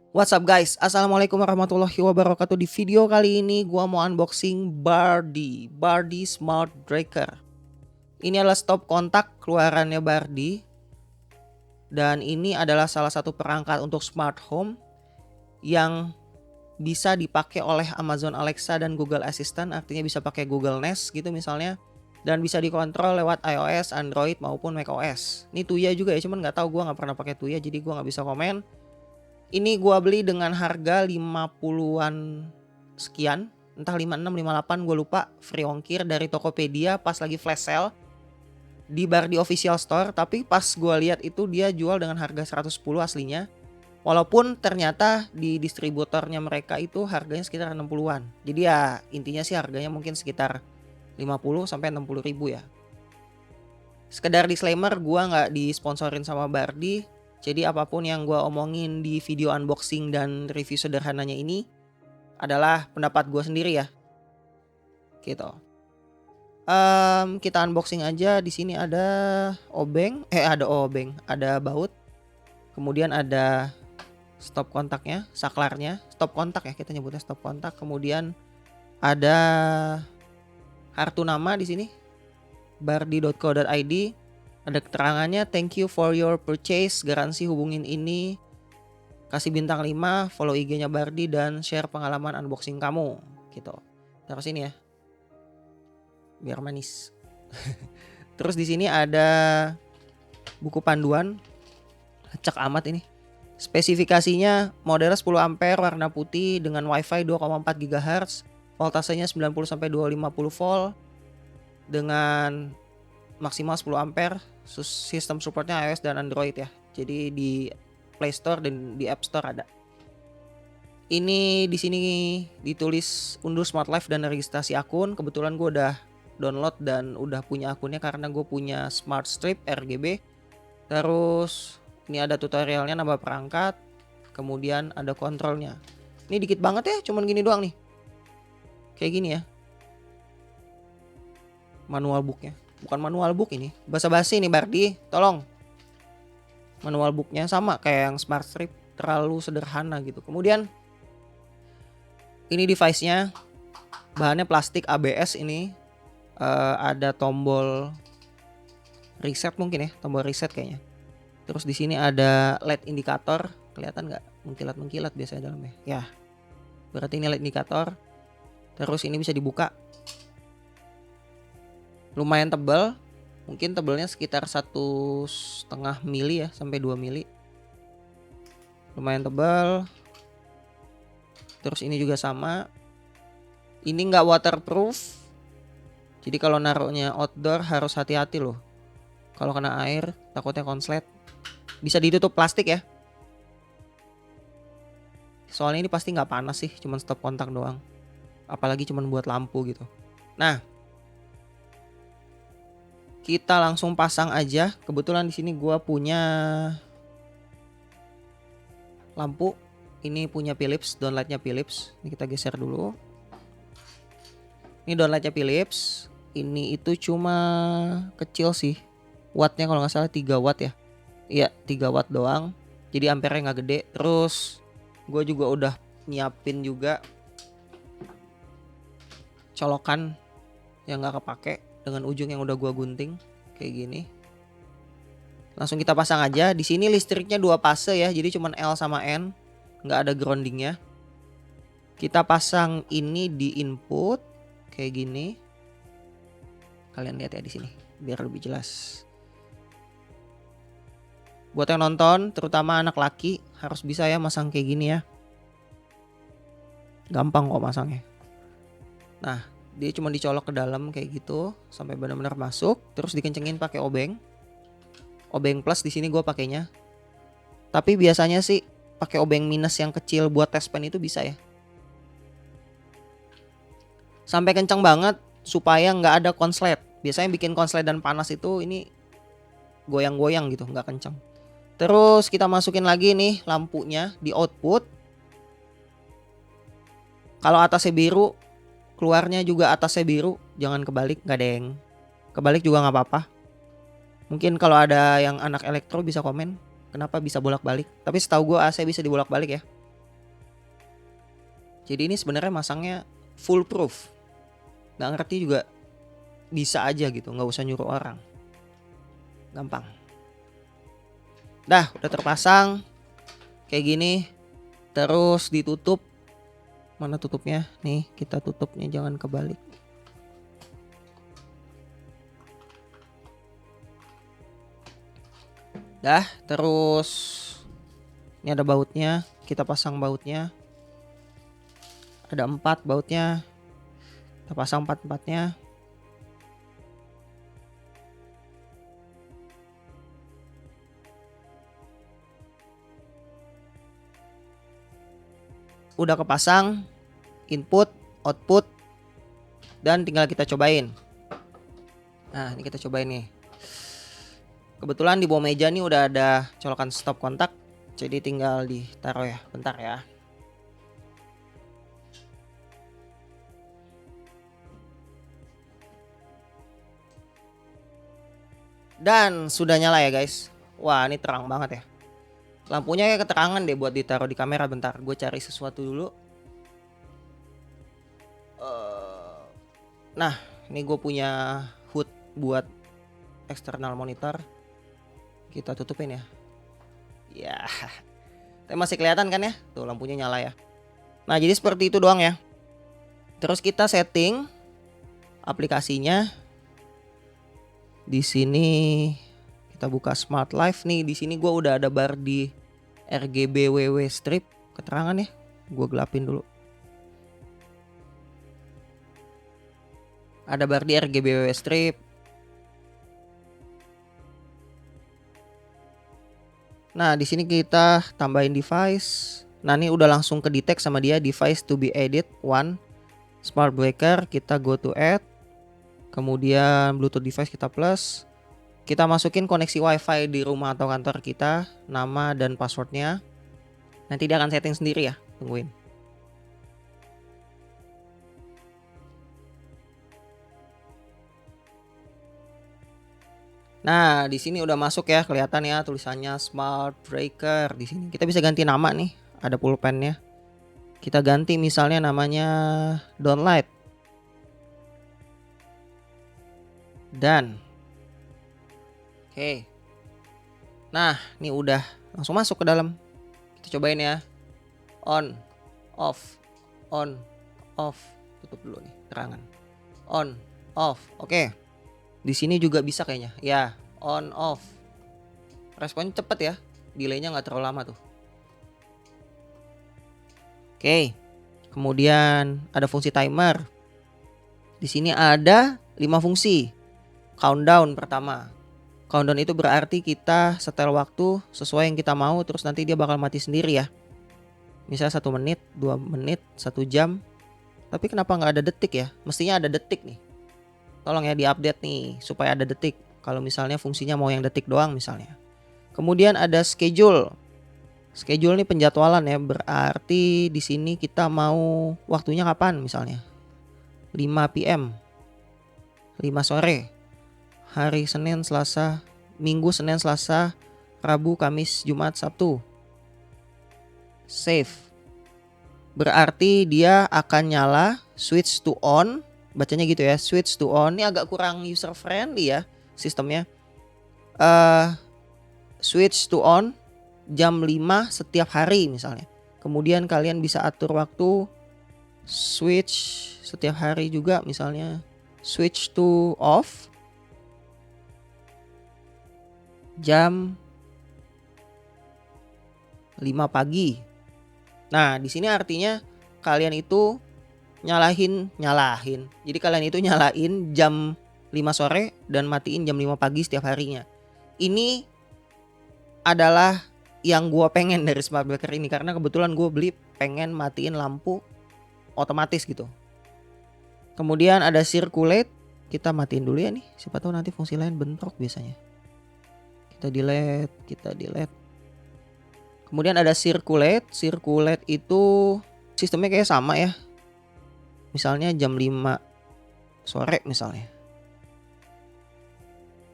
What's up guys, Assalamualaikum warahmatullahi wabarakatuh. Di video kali ini gua mau unboxing Bardi Smart Breaker. Ini adalah stop kontak keluarannya Bardi. Dan ini adalah salah satu perangkat untuk smart home yang bisa dipakai oleh Amazon Alexa dan Google Assistant. Artinya bisa pakai Google Nest gitu misalnya. Dan bisa dikontrol lewat iOS, Android maupun macOS. Ini Tuya juga ya, cuman nggak tahu, gua nggak pernah pakai Tuya jadi gua nggak bisa komen. Ini gua beli dengan harga 50-an sekian, entah 56, 58 gue lupa, free ongkir dari Tokopedia pas lagi flash sale di Bardi Official Store. Tapi pas gua lihat itu dia jual dengan harga 110 aslinya. Walaupun ternyata di distributornya mereka itu harganya sekitar 60-an. Jadi ya intinya sih harganya mungkin sekitar 50 sampai 60 ribu ya. Sekedar disclaimer, gua nggak disponsorin sama Bardi. Jadi apapun yang gue omongin di video unboxing dan review sederhananya ini adalah pendapat gue sendiri ya. Gitu. Kita unboxing aja. Di sini ada ada baut. Kemudian ada stop kontaknya, saklarnya, stop kontak ya kita nyebutnya stop kontak. Kemudian ada kartu nama di sini, bardi.co.id. Ada keterangannya, thank you for your purchase, garansi hubungin ini, kasih bintang 5, follow IG-nya Bardi dan share pengalaman unboxing kamu gitu. Taruh sini ya, biar manis. Terus di sini ada buku panduan, acak amat ini. Spesifikasinya model 10 ampere warna putih dengan WiFi 2,4 GHz, voltasenya 90 sampai 250 volt dengan maksimal 10 ampere. Sistem supportnya iOS dan Android ya. Jadi di Play Store dan di App Store ada. Ini di sini ditulis unduh Smart Life dan registrasi akun. Kebetulan gue udah download dan udah punya akunnya karena gue punya Smart Strip RGB. Terus ini ada tutorialnya nambah perangkat. Kemudian ada kontrolnya. Ini dikit banget ya, cuman gini doang nih. Kayak gini ya. Manual booknya. Bukan manual book ini, basa-basi nih Bardi, tolong. Manual booknya sama kayak yang Smart Strip, terlalu sederhana gitu. Kemudian ini device-nya, bahannya plastik ABS ini. Ada tombol reset mungkin ya, tombol reset kayaknya. Terus di sini ada LED indikator, kelihatan nggak? Mengkilat-mengkilat biasanya dalamnya. Ya, berarti ini LED indikator. Terus ini bisa dibuka. Lumayan tebal, mungkin tebalnya sekitar 1,5 mili ya sampai 2 mili. Lumayan tebal. Terus ini juga sama. Ini nggak waterproof. Jadi kalau naruhnya outdoor harus hati-hati loh. Kalau kena air takutnya konslet. Bisa ditutup plastik ya. Soalnya ini pasti nggak panas sih, cuman stop kontak doang. Apalagi cuman buat lampu gitu. Nah, kita langsung pasang aja. Kebetulan di sini gua punya lampu. Ini punya Philips, downlightnya Philips. Ini kita geser dulu. Ini downlightnya Philips. Ini itu cuma kecil sih. Wattnya kalau nggak salah 3 watt ya. Iya 3 watt doang. Jadi ampernya nggak gede. Terus gue juga udah nyiapin juga colokan yang nggak kepake dengan ujung yang udah gua gunting kayak gini. Langsung kita pasang aja. Di sini listriknya 2 fase ya, jadi cuman L sama N, nggak ada groundingnya. Kita pasang ini di input kayak gini. Kalian lihat ya di sini biar lebih jelas. Buat yang nonton, terutama anak laki, harus bisa ya masang kayak gini ya. Gampang kok masangnya. Nah, dia cuma dicolok ke dalam kayak gitu sampai benar-benar masuk, terus dikencengin pakai obeng. Obeng plus di sini gue pakainya. Tapi biasanya sih pakai obeng minus yang kecil buat test pen itu bisa ya. Sampai kenceng banget supaya nggak ada konslet. Biasanya bikin konslet dan panas itu ini goyang-goyang gitu, nggak kenceng. Terus kita masukin lagi nih lampunya di output. Kalau atasnya biru, keluarnya juga atasnya biru, jangan kebalik, nggak deng. Kebalik juga nggak apa-apa. Mungkin kalau ada yang anak elektro bisa komen kenapa bisa bolak-balik. Tapi setahu gue AC bisa dibolak-balik ya. Jadi ini sebenarnya masangnya foolproof. Nggak ngerti juga bisa aja gitu, nggak usah nyuruh orang. Gampang. Dah, udah terpasang kayak gini. Terus ditutup. Mana tutupnya? Nih, kita tutupnya jangan kebalik. Dah, terus ini ada bautnya. Kita pasang bautnya. Ada 4 bautnya. Kita pasang 4-4-nya. Udah kepasang input, output, dan tinggal kita cobain. Nah, ini kita cobain nih. Kebetulan di bawah meja nih udah ada colokan stop kontak, jadi tinggal ditaruh ya. Bentar ya. Dan sudah nyala ya guys. Wah, ini terang banget ya. Lampunya kayak keterangan deh buat ditaruh di kamera. Bentar, gue cari sesuatu dulu. Nah, ini gue punya hood buat eksternal monitor. Kita tutupin ya. Ya, tapi masih kelihatan kan ya? Tuh lampunya nyala ya. Nah, jadi seperti itu doang ya. Terus kita setting aplikasinya. Di sini kita buka Smart Life nih. Di sini gue udah ada bar di RGB WW strip keterangan ya. Gue gelapin dulu. Ada bar di RGB WW strip. Nah, di sini kita tambahin device. Nah, ini udah langsung ke detect sama dia, device to be added 1. Smart breaker, kita go to add. Kemudian Bluetooth device kita plus. Kita masukin koneksi WiFi di rumah atau kantor kita, nama dan passwordnya. Nanti dia akan setting sendiri ya, tungguin. Nah, di sini udah masuk ya, kelihatan ya tulisannya Smart Breaker di sini. Kita bisa ganti nama nih, ada pulpennya. Kita ganti misalnya namanya Downlight. Dan oke. Nah, ini udah langsung masuk ke dalam. Kita cobain ya. On, off, on, off. Tutup dulu nih terangan. On, off. Oke. Di sini juga bisa kayaknya. Ya, on, off. Responnya cepet ya. Delaynya nggak terlalu lama tuh. Oke. Kemudian ada fungsi timer. Di sini ada 5 fungsi. Countdown pertama. Countdown itu berarti kita setel waktu sesuai yang kita mau, terus nanti dia bakal mati sendiri ya. Misalnya 1 menit, 2 menit, 1 jam. Tapi kenapa nggak ada detik ya? Mestinya ada detik nih. Tolong ya diupdate nih supaya ada detik. Kalau misalnya fungsinya mau yang detik doang misalnya. Kemudian ada schedule. Schedule nih penjadwalan ya. Berarti di sini kita mau waktunya kapan misalnya. 5 PM. 5 sore. Hari Senin, Selasa, Minggu, Senin, Selasa, Rabu, Kamis, Jumat, Sabtu. Save. Berarti dia akan nyala, switch to on. Bacanya gitu ya, switch to on. Ini agak kurang user friendly ya sistemnya. Switch to on jam 5 setiap hari misalnya. Kemudian kalian bisa atur waktu switch setiap hari juga, misalnya switch to off jam 5 pagi. Nah, di sini artinya kalian itu nyalahin. Jadi kalian itu nyalain jam 5 sore dan matiin jam 5 pagi setiap harinya. Ini adalah yang gue pengen dari smart breaker ini, karena kebetulan gue beli pengen matiin lampu otomatis gitu. Kemudian ada circulate, kita matiin dulu ya nih, siapa tahu nanti fungsi lain bentrok biasanya. Kita delete. Kemudian ada circulate itu sistemnya kayak sama ya. Misalnya jam 5 sore misalnya.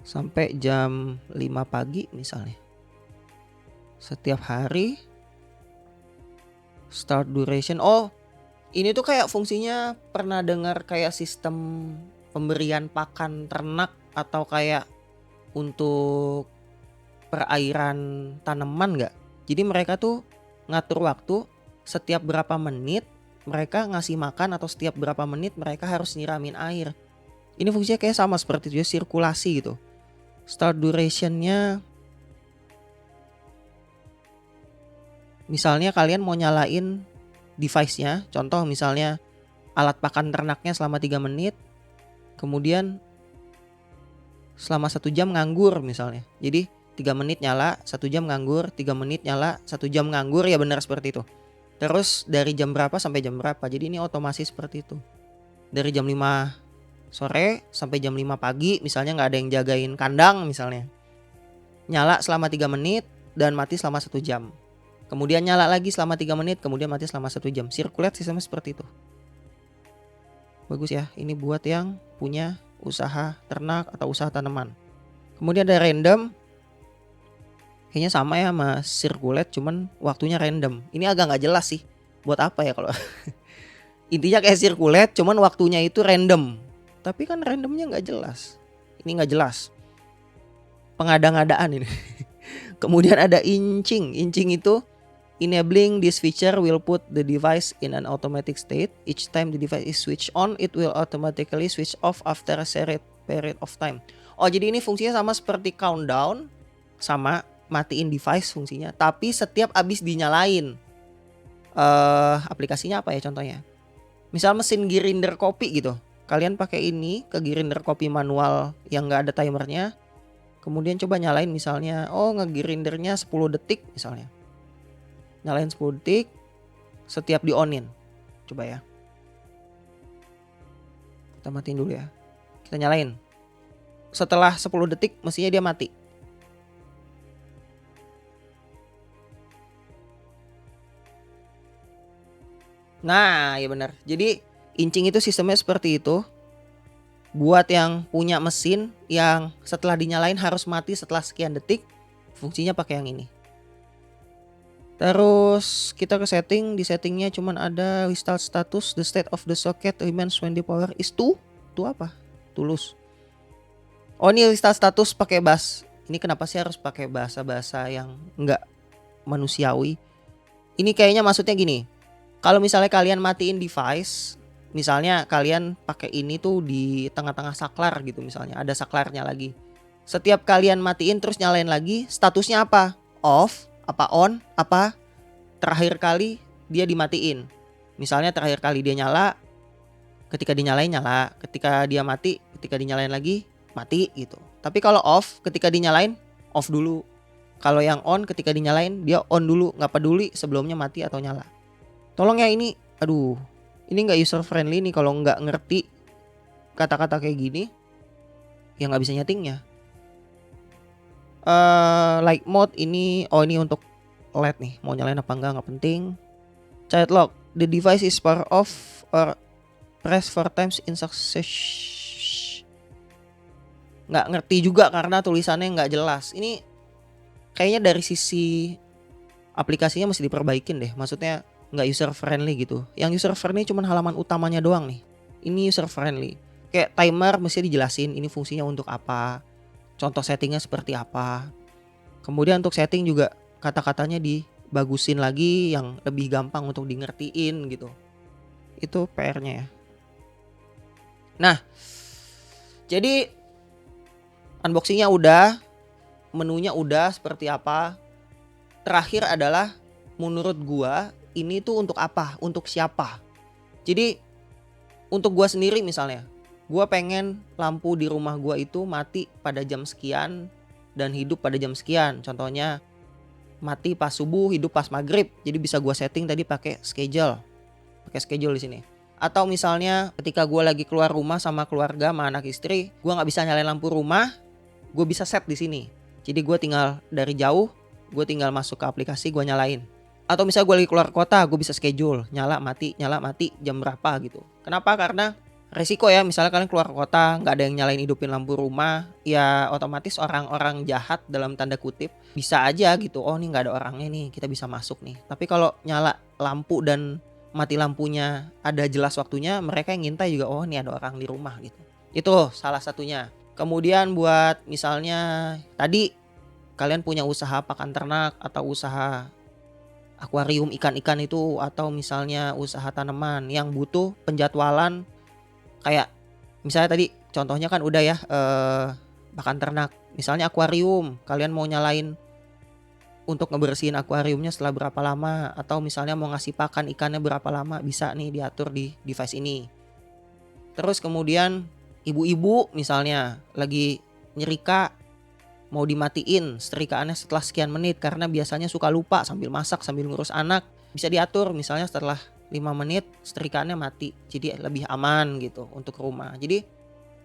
Sampai jam 5 pagi misalnya. Setiap hari. Start duration. Oh, Ini tuh kayak fungsinya pernah dengar kayak sistem pemberian pakan ternak atau kayak untuk perairan tanaman nggak? Jadi mereka tuh ngatur waktu setiap berapa menit mereka ngasih makan atau setiap berapa menit mereka harus nyiramin air. Ini fungsinya kayak sama seperti itu ya, sirkulasi gitu. Start durationnya, misalnya kalian mau nyalain device-nya, contoh misalnya alat pakan ternaknya selama 3 menit, kemudian selama 1 jam nganggur misalnya. Jadi 3 menit nyala, 1 jam nganggur, 3 menit nyala, 1 jam nganggur, ya benar seperti itu. Terus dari jam berapa sampai jam berapa, jadi ini otomasi seperti itu. Dari jam 5 sore sampai jam 5 pagi misalnya nggak ada yang jagain kandang misalnya. Nyala selama 3 menit dan mati selama 1 jam. Kemudian nyala lagi selama 3 menit, kemudian mati selama 1 jam. Circulate sistemnya seperti itu. Bagus ya, ini buat yang punya usaha ternak atau usaha tanaman. Kemudian ada random. Kayaknya sama ya sama circulate, cuman waktunya random. Ini agak nggak jelas sih. Buat apa ya kalau intinya kayak circulate, cuman waktunya itu random. Tapi kan randomnya nggak jelas. Ini nggak jelas. Pengada-ngadaan ini. Kemudian ada inching. Inching itu enabling this feature will put the device in an automatic state. Each time the device is switched on, it will automatically switch off after a set period of time. Oh, jadi ini fungsinya sama seperti countdown, sama matiin device fungsinya. Tapi setiap abis dinyalain. Aplikasinya apa ya contohnya? Misal mesin grinder kopi gitu. Kalian pakai ini ke grinder kopi manual yang nggak ada timernya. Kemudian coba nyalain misalnya, ngegrindernya 10 detik misalnya. Nyalain 10 detik, setiap di onin. Coba ya. Kita matiin dulu ya. Kita nyalain. Setelah 10 detik mestinya dia mati. Nah, ya benar. Jadi inching itu sistemnya seperti itu. Buat yang punya mesin yang setelah dinyalain harus mati setelah sekian detik, fungsinya pakai yang ini. Terus kita ke setting, di settingnya cuman ada restart status, the state of the socket remains when the power is to apa? Tulus. Oh, ini restart status pakai bass. Ini kenapa sih harus pakai bahasa-bahasa yang enggak manusiawi? Ini kayaknya maksudnya gini. Kalau misalnya kalian matiin device, misalnya kalian pakai ini tuh di tengah-tengah saklar gitu misalnya, ada saklarnya lagi. Setiap kalian matiin terus nyalain lagi, statusnya apa? Off, apa on, apa terakhir kali dia dimatiin. Misalnya terakhir kali dia nyala, ketika dinyalain nyala, ketika dia mati, ketika dinyalain lagi mati gitu. Tapi kalau off, ketika dinyalain off dulu. Kalau yang on ketika dinyalain dia on dulu, nggak peduli sebelumnya mati atau nyala. Tolong ya ini, aduh, ini nggak user friendly nih kalau nggak ngerti kata-kata kayak gini, ya nggak bisa nyetingnya. Light mode ini, ini untuk LED nih, mau nyalain apa nggak penting. Child lock, the device is power off or press 4 times in succession. Nggak ngerti juga karena tulisannya nggak jelas. Ini kayaknya dari sisi aplikasinya mesti diperbaikin deh, maksudnya nggak user friendly gitu. Yang user friendly cuman halaman utamanya doang nih. Ini user friendly. Kayak timer mesti dijelasin ini fungsinya untuk apa, contoh settingnya seperti apa. Kemudian untuk setting juga kata-katanya dibagusin lagi yang lebih gampang untuk di ngertiin gitu. Itu PR-nya ya. Nah, jadi unboxingnya udah, menunya udah seperti apa. Terakhir adalah menurut gua ini tuh untuk apa? Untuk siapa? Jadi untuk gua sendiri misalnya, gua pengen lampu di rumah gua itu mati pada jam sekian dan hidup pada jam sekian. Contohnya mati pas subuh, hidup pas maghrib. Jadi bisa gua setting tadi pakai schedule. Pakai schedule di sini. Atau misalnya ketika gua lagi keluar rumah sama keluarga sama anak istri, gua nggak bisa nyalain lampu rumah, gua bisa set di sini. Jadi gua tinggal dari jauh, gua tinggal masuk ke aplikasi, gua nyalain. Atau misalnya gue lagi keluar kota, gue bisa schedule nyala mati jam berapa gitu. Kenapa? Karena resiko ya, misalnya kalian keluar kota nggak ada yang nyalain hidupin lampu rumah, ya otomatis orang-orang jahat dalam tanda kutip bisa aja gitu. Oh, ini nggak ada orangnya nih, kita bisa masuk nih. Tapi kalau nyala lampu dan mati lampunya ada jelas waktunya, mereka yang ngintai juga, oh ini ada orang di rumah gitu. Itu salah satunya. Kemudian buat misalnya tadi kalian punya usaha pakan ternak atau usaha akuarium ikan-ikan itu, atau misalnya usaha tanaman yang butuh penjadwalan, kayak misalnya tadi contohnya kan udah ya, pakan ternak. Misalnya akuarium, kalian mau nyalain untuk ngebersihin akuariumnya setelah berapa lama, atau misalnya mau ngasih pakan ikannya berapa lama, bisa nih diatur di device ini. Terus kemudian ibu-ibu misalnya lagi nyerika, mau dimatiin setrikaannya setelah sekian menit karena biasanya suka lupa sambil masak, sambil ngurus anak, bisa diatur misalnya setelah 5 menit setrikaannya mati. Jadi lebih aman gitu untuk rumah. Jadi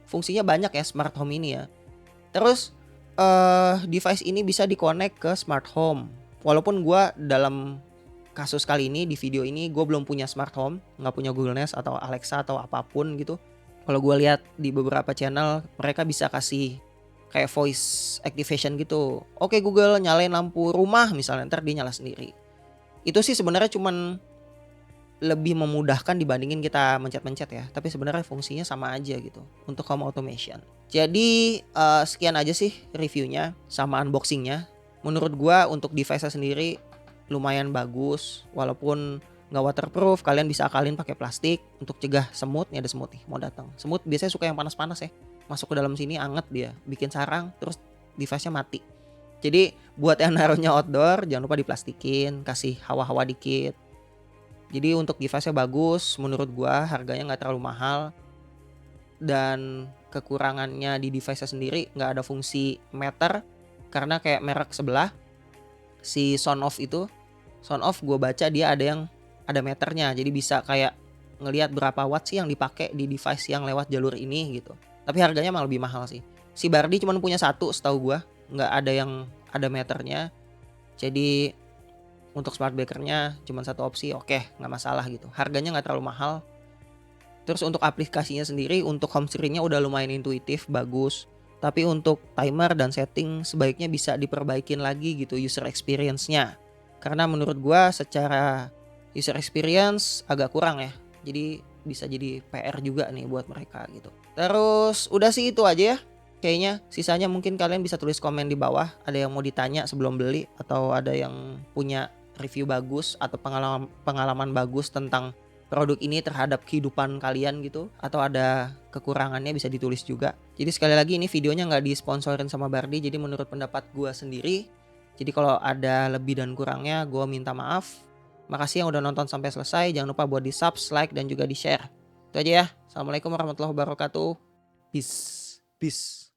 fungsinya banyak ya smart home ini ya. Terus device ini bisa di-connect ke smart home. Walaupun gua dalam kasus kali ini di video ini gue belum punya smart home, nggak punya Google Nest atau Alexa atau apapun gitu. Kalau gue lihat di beberapa channel mereka bisa kasih kayak voice activation gitu. Oke Google nyalain lampu rumah misalnya, ntar dia nyala sendiri. Itu sih sebenarnya cuman lebih memudahkan dibandingin kita mencet-mencet ya. Tapi sebenarnya fungsinya sama aja gitu untuk home automation. Jadi sekian aja sih reviewnya sama unboxingnya. Menurut gua untuk device sendiri lumayan bagus, walaupun nggak waterproof. Kalian bisa akalin pakai plastik untuk cegah semut. Nih ada semut nih mau datang. Semut biasanya suka yang panas-panas ya. Masuk ke dalam sini anget dia, bikin sarang, terus device-nya mati. Jadi buat yang naruhnya outdoor jangan lupa diplastikin, kasih hawa-hawa dikit. Jadi untuk device-nya bagus, menurut gua harganya nggak terlalu mahal, dan kekurangannya di device-nya sendiri nggak ada fungsi meter, karena kayak merek sebelah si Sonoff itu, Sonoff gue baca dia ada meternya, jadi bisa kayak ngelihat berapa watt sih yang dipakai di device yang lewat jalur ini gitu. Tapi harganya malah lebih mahal sih. Si Bardi cuma punya satu setahu gua, nggak ada yang ada meternya. Jadi untuk smart breaker-nya cuma satu opsi, oke, nggak masalah gitu. Harganya nggak terlalu mahal. Terus untuk aplikasinya sendiri, untuk home screen-nya udah lumayan intuitif, bagus. Tapi untuk timer dan setting sebaiknya bisa diperbaikin lagi gitu user experience-nya. Karena menurut gua secara user experience agak kurang ya. Jadi bisa jadi PR juga nih buat mereka gitu. Terus udah sih itu aja ya. Kayaknya sisanya mungkin kalian bisa tulis komen di bawah. Ada yang mau ditanya sebelum beli, atau ada yang punya review bagus atau pengalaman bagus tentang produk ini terhadap kehidupan kalian gitu, atau ada kekurangannya bisa ditulis juga. Jadi sekali lagi ini videonya nggak disponsorin sama Bardi, jadi menurut pendapat gua sendiri. Jadi kalau ada lebih dan kurangnya gua minta maaf. Makasih yang udah nonton sampai selesai. Jangan lupa buat di subscribe, like, dan juga di share. Itu aja ya. Assalamualaikum warahmatullahi wabarakatuh. Peace.